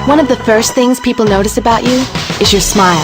One of the first things people notice about you is your smile.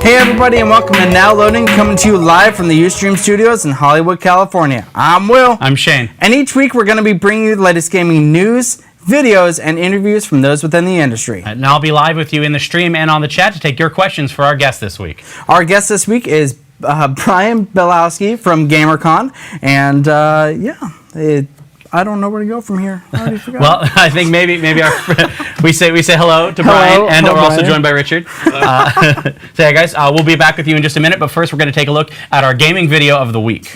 Hey everybody, and welcome to Now Loading, coming to you live from the Ustream Studios in Hollywood, California. I'm Will. I'm Shane. And each week we're going to be bringing you the latest gaming news, videos, and interviews from those within the industry. And I'll be live with you in the stream and on the chat to take your questions for our guest this week. Our guest this week is Brian Belowski from GamerCon, and I don't know where to go from here. I already forgot. Well, I think maybe we say hello to Brian, and we're also joined by Richard. So yeah, guys, we'll be back with you in just a minute, but first we're going to take a look at our gaming video of the week.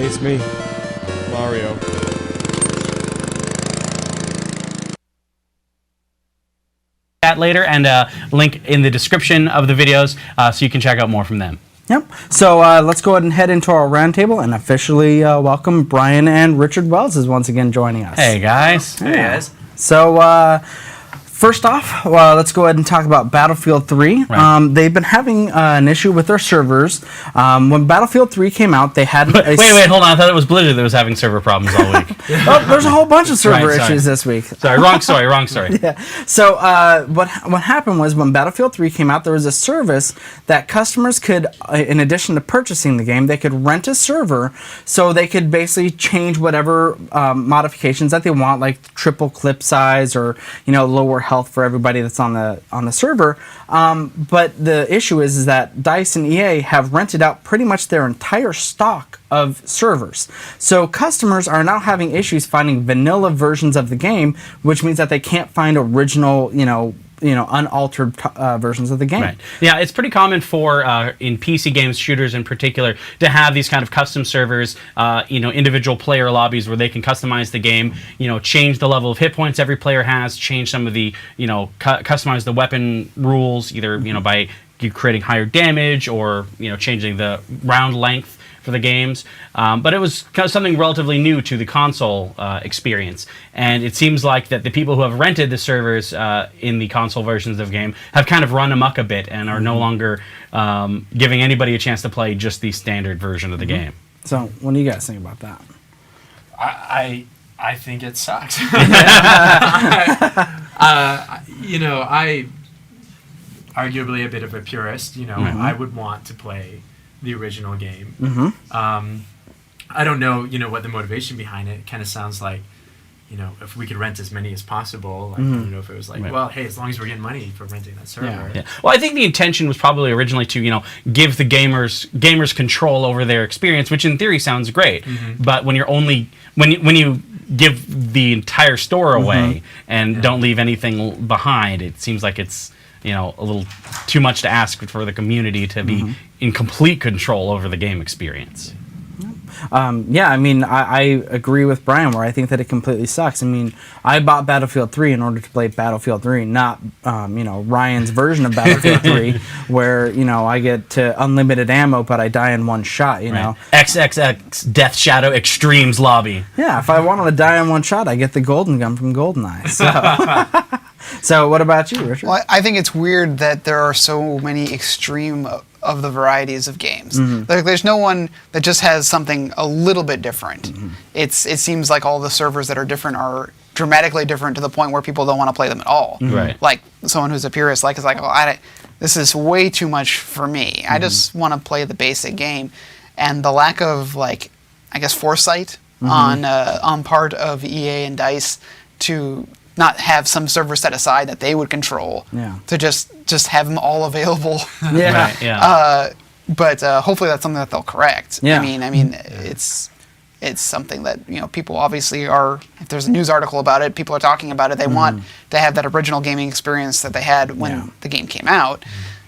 it's me, Mario. That later, and link in the description of the videos so you can check out more from them. Yep. So let's go ahead and head into our roundtable and officially welcome Brian and Richard Wells is once again joining us. Hey guys. Hey guys. So first off, let's go ahead and talk about Battlefield 3. Right. They've been having an issue with their servers. When Battlefield 3 came out, they had Wait, hold on. I thought it was Blizzard that was having server problems all week. Oh, there's a whole bunch of server Right, sorry. issues this week. Sorry, wrong story. Yeah. So what happened was when Battlefield 3 came out, there was a service that customers could, in addition to purchasing the game, they could rent a server so they could basically change whatever modifications that they want, like triple clip size or lower health for everybody that's on the server. But the issue is that DICE and EA have rented out pretty much their entire stock of servers. So customers are now having issues finding vanilla versions of the game, which means that they can't find original, unaltered versions of the game. Right. Yeah, it's pretty common for in PC games, shooters in particular, to have these kind of custom servers, individual player lobbies where they can customize the game, change the level of hit points every player has, change some of the, customize the weapon rules, either by creating higher damage or changing the round length for the games, but it was kind of something relatively new to the console experience, and it seems like that the people who have rented the servers in the console versions of the game have kind of run amok a bit and are no longer giving anybody a chance to play just the standard version of the game. So what do you guys think about that? I think it sucks. I arguably a bit of a purist. I would want to play the original game. I don't know, what the motivation behind it. It kind of sounds like, if we could rent as many as possible, like, if it was like, well, hey, as long as we're getting money for renting that server. Yeah. Well, I think the intention was probably originally to, give the gamers control over their experience, which in theory sounds great. But when you're only when you give the entire store away and don't leave anything behind, it seems like it's a little too much to ask for the community to be in complete control over the game experience. I agree with Brian where I think that it completely sucks. I bought Battlefield 3 in order to play Battlefield 3, not, Ryan's version of Battlefield 3 where, I get to unlimited ammo, but I die in one shot, Right. XXX Death Shadow Extremes lobby. Yeah, if I wanted to die in one shot, I get the golden gun from GoldenEye. So. So what about you, Richard? Well, I think it's weird that there are so many extreme of the varieties of games. Like, there's no one that just has something a little bit different. It seems like all the servers that are different are dramatically different to the point where people don't want to play them at all. Right. Like someone who's a purist, is like, this is way too much for me. I just want to play the basic game, and the lack of foresight on part of EA and DICE to not have some server set aside that they would control to just have them all available. Right, yeah. But hopefully that's something that they'll correct. Yeah. It's something that people obviously are. If there's a news article about it, people are talking about it. They want to have that original gaming experience that they had when the game came out.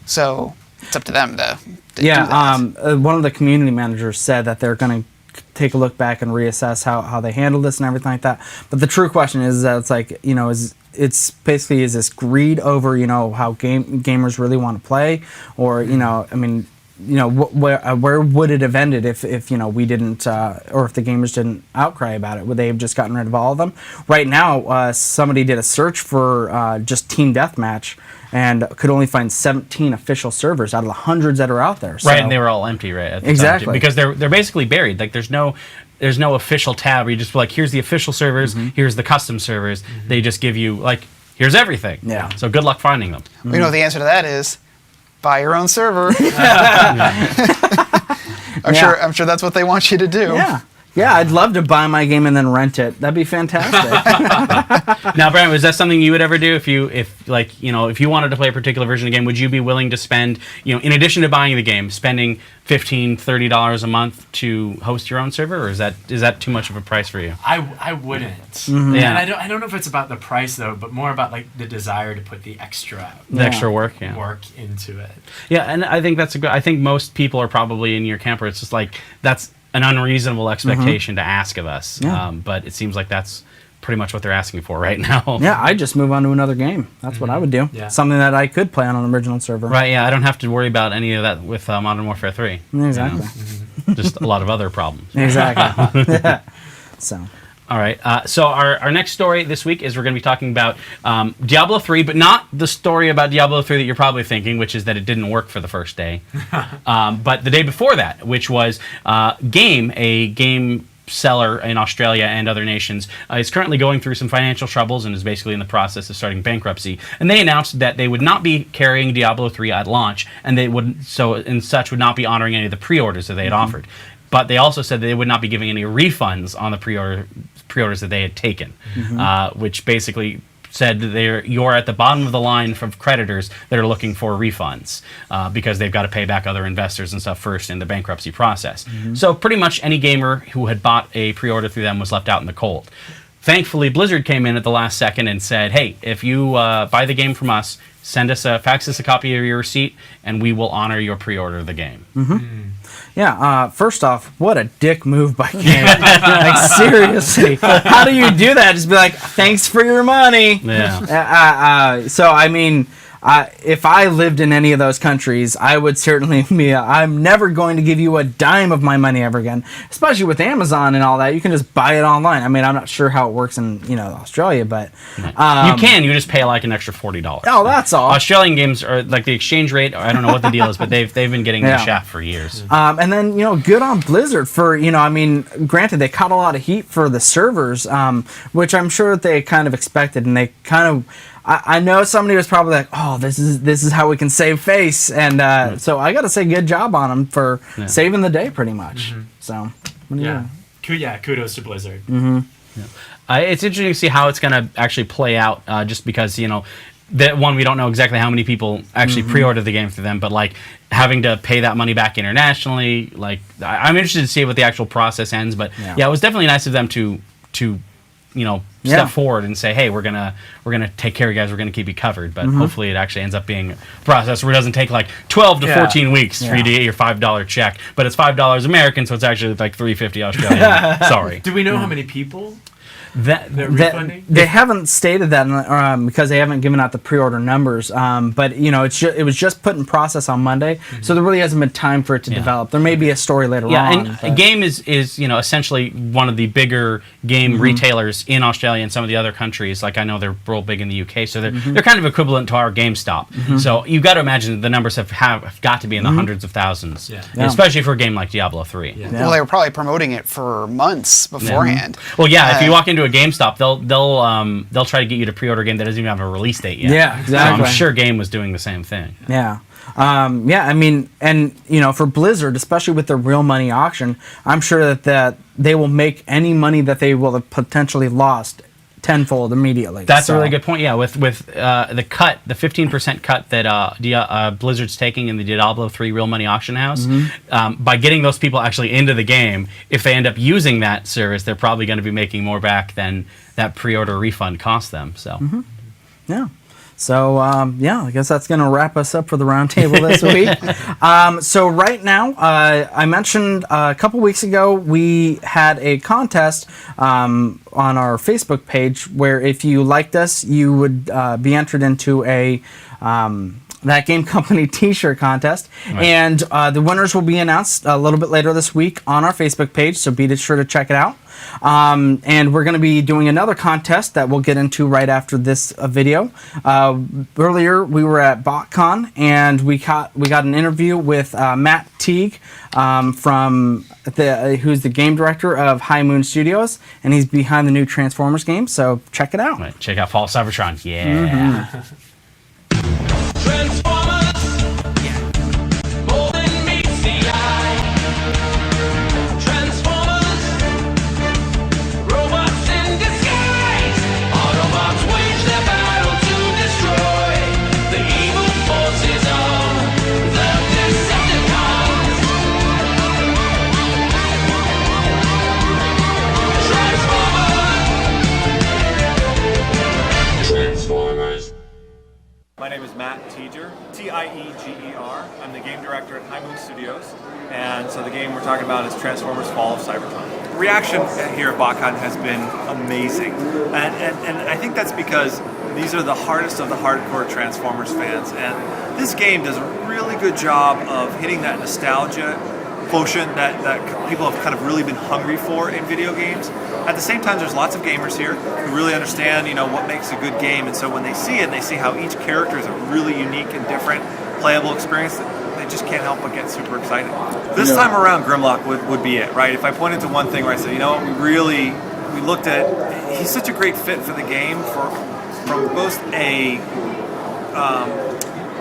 So it's up to them to do that. One of the community managers said that they're going to take a look back and reassess how they handle this and everything like that. But the true question is that it's like, it's basically, is this greed over, how gamers really want to play? Or, where would it have ended if we didn't, or if the gamers didn't outcry about it? Would they have just gotten rid of all of them? Right now, somebody did a search for just Team Deathmatch and could only find 17 official servers out of the hundreds that are out there. So. Right, and they were all empty, right? At the exactly. time, because they're basically buried. Like there's no official tab where you just like, here's the official servers, here's the custom servers. They just give you here's everything. Yeah. So good luck finding them. We know the answer to that is buy your own server. I'm sure that's what they want you to do. Yeah, I'd love to buy my game and then rent it. That'd be fantastic. Now, Brian, was that something you would ever do if you wanted to play a particular version of the game? Would you be willing to spend, in addition to buying the game, spending $15, $30 a month to host your own server, or is that too much of a price for you? I wouldn't. Yeah. And I don't know if it's about the price though, but more about the desire to put the extra work into it. Yeah, and I think I think most people are probably in your camp where it's just like that's an unreasonable expectation to ask of us. Yeah. But it seems like that's pretty much what they're asking for right now. Yeah, I just move on to another game. That's what I would do. Yeah. Something that I could play on an original server. Right, yeah, I don't have to worry about any of that with Modern Warfare 3. Exactly. Just a lot of other problems. Exactly. Yeah. So. All right. So our next story this week is we're going to be talking about Diablo 3, but not the story about Diablo 3 that you're probably thinking, which is that it didn't work for the first day. But the day before that, which was a game seller in Australia and other nations, is currently going through some financial troubles and is basically in the process of starting bankruptcy. And they announced that they would not be carrying Diablo 3 at launch, and they would would not be honoring any of the pre-orders that they had offered. But they also said that they would not be giving any refunds on the pre-orders that they had taken, which basically said that you're at the bottom of the line from creditors that are looking for refunds because they've got to pay back other investors and stuff first in the bankruptcy process. So pretty much any gamer who had bought a pre-order through them was left out in the cold. Thankfully, Blizzard came in at the last second and said, hey, if you buy the game from us, fax us a copy of your receipt, and we will honor your pre-order of the game. Yeah, first off, what a dick move by Game. Like, seriously. How do you do that? Just be like, thanks for your money. Yeah. So, I mean, if I lived in any of those countries, I would certainly be, I'm never going to give you a dime of my money ever again. Especially with Amazon and all that. You can just buy it online. I mean, I'm not sure how it works in, Australia, but... you just pay like an extra $40. Oh, that's all. Australian games are like the exchange rate, I don't know what the deal is, but they've been getting the shaft for years. And then, good on Blizzard for, granted, they caught a lot of heat for the servers, which I'm sure that they kind of expected, and they kind of... I know somebody was probably like, "Oh, this is how we can save face," and so I got to say, good job on them for saving the day, pretty much. So, kudos to Blizzard. It's interesting to see how it's going to actually play out, just because that one, we don't know exactly how many people actually pre-ordered the game through them, but like having to pay that money back internationally, like I'm interested to see what the actual process ends. But it was definitely nice of them to step forward and say, hey, we're gonna take care of you guys, we're gonna keep you covered. But hopefully it actually ends up being a process where it doesn't take like 12 to 14 weeks for you to get your $5 check. But it's $5 American, so it's actually like $3.50 Australian. Sorry. Do we know how many people they're refunding? They haven't stated that because they haven't given out the pre-order numbers. But it was just put in process on Monday, so there really hasn't been time for it to develop. There may be a story later on. And a Game is essentially one of the bigger game retailers in Australia and some of the other countries. Like I know they're real big in the UK, so they're kind of equivalent to our GameStop. So you've got to imagine that the numbers have got to be in the hundreds of thousands, especially for a game like Diablo 3. Well, they were probably promoting it for months beforehand. Well, if you walk into a GameStop, they'll try to get you to pre-order a game that doesn't even have a release date yet. Yeah, exactly. So I'm sure Game was doing the same thing. Yeah. I mean, and for Blizzard, especially with their real money auction, I'm sure that they will make any money that they will have potentially lost tenfold immediately. That's a really good point. Yeah, with the 15% cut that Blizzard's taking in the Diablo 3 real money auction house, by getting those people actually into the game, if they end up using that service, they're probably going to be making more back than that pre-order refund cost them. So, yeah. So, I guess that's going to wrap us up for the roundtable this week. So right now, I mentioned a couple weeks ago, we had a contest on our Facebook page where if you liked us, you would be entered into a That Game Company t-shirt contest. Right. And the winners will be announced a little bit later this week on our Facebook page, so be sure to check it out. And we're going to be doing another contest that we'll get into right after this video. Earlier, we were at BotCon, and we got an interview with Matt Teague, who's the game director of High Moon Studios, and he's behind the new Transformers game, so check it out. Right, check out Fall Cybertron. Yeah. Transformers. I'm the game director at High Moon Studios, and so the game we're talking about is Transformers: Fall of Cybertron. Reaction here at BotCon has been amazing, and I think that's because these are the hardest of the hardcore Transformers fans, and this game does a really good job of hitting that nostalgia quotient that people have kind of really been hungry for in video games. At the same time, there's lots of gamers here who really understand, what makes a good game, and so when they see it and they see how each character is a really unique and different playable experience, they just can't help but get super excited. This time around, Grimlock would be it, right? If I pointed to one thing where I said, we looked at, he's such a great fit for the game from both a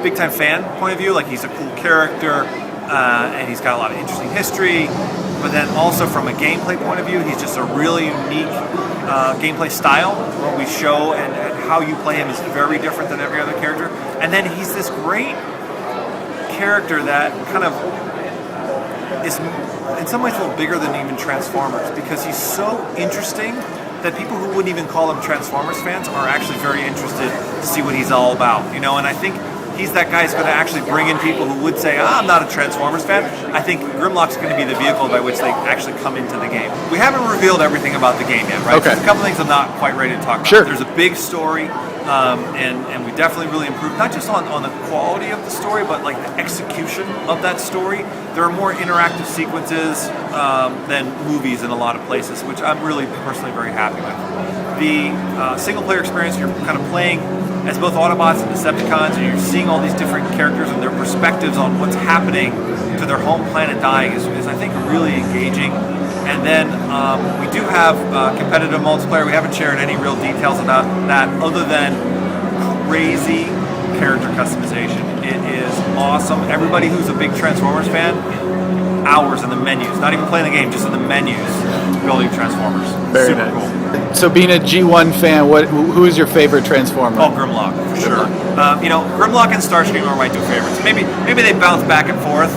big-time fan point of view, like he's a cool character, and he's got a lot of interesting history, but then also from a gameplay point of view, he's just a really unique gameplay style. What we show and how you play him is very different than every other character. And then he's this great character that kind of is in some ways a little bigger than even Transformers, because he's so interesting that people who wouldn't even call him Transformers fans are actually very interested to see what he's all about, And I think he's that guy who's going to actually bring in people who would say, I'm not a Transformers fan. I think Grimlock's going to be the vehicle by which they actually come into the game. We haven't revealed everything about the game yet, right? Okay. There's a couple things I'm not quite ready to talk about. Sure. There's a big story, and we definitely really improved, not just on the quality of the story, but like the execution of that story. There are more interactive sequences than movies in a lot of places, which I'm really personally very happy with. The single-player experience, you're kind of playing as both Autobots and Decepticons, and you're seeing all these different characters and their perspectives on what's happening to their home planet dying is I think, really engaging. And then we do have competitive multiplayer. We haven't shared any real details about that other than crazy character customization. It is awesome. Everybody who's a big Transformers fan, hours in the menus, not even playing the game, just in the menus, building Transformers. Very Super nice. cool. So being a G1 fan, who is your favorite Transformer? Oh, Grimlock, for sure. Grimlock and Starscream are my two favorites. Maybe they bounce back and forth.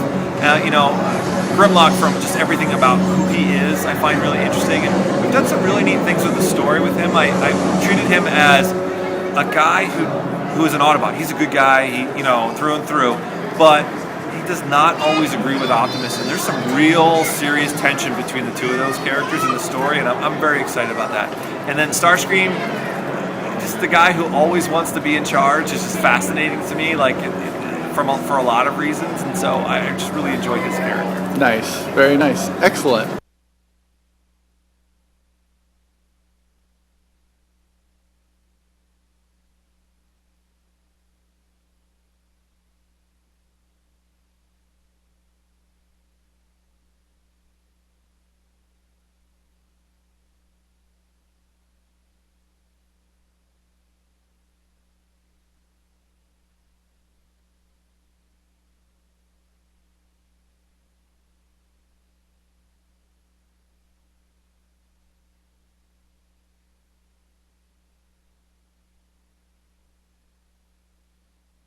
Grimlock, from just everything about who he is, I find really interesting. And we've done some really neat things with the story with him. I treated him as a guy who is an Autobot. He's a good guy, through and through. But he does not always agree with Optimus, and there's some real serious tension between the two of those characters in the story, and I'm very excited about that. And then Starscream, just the guy who always wants to be in charge, is just fascinating to me, for a lot of reasons, and so I just really enjoy his character. Nice. Very nice. Excellent.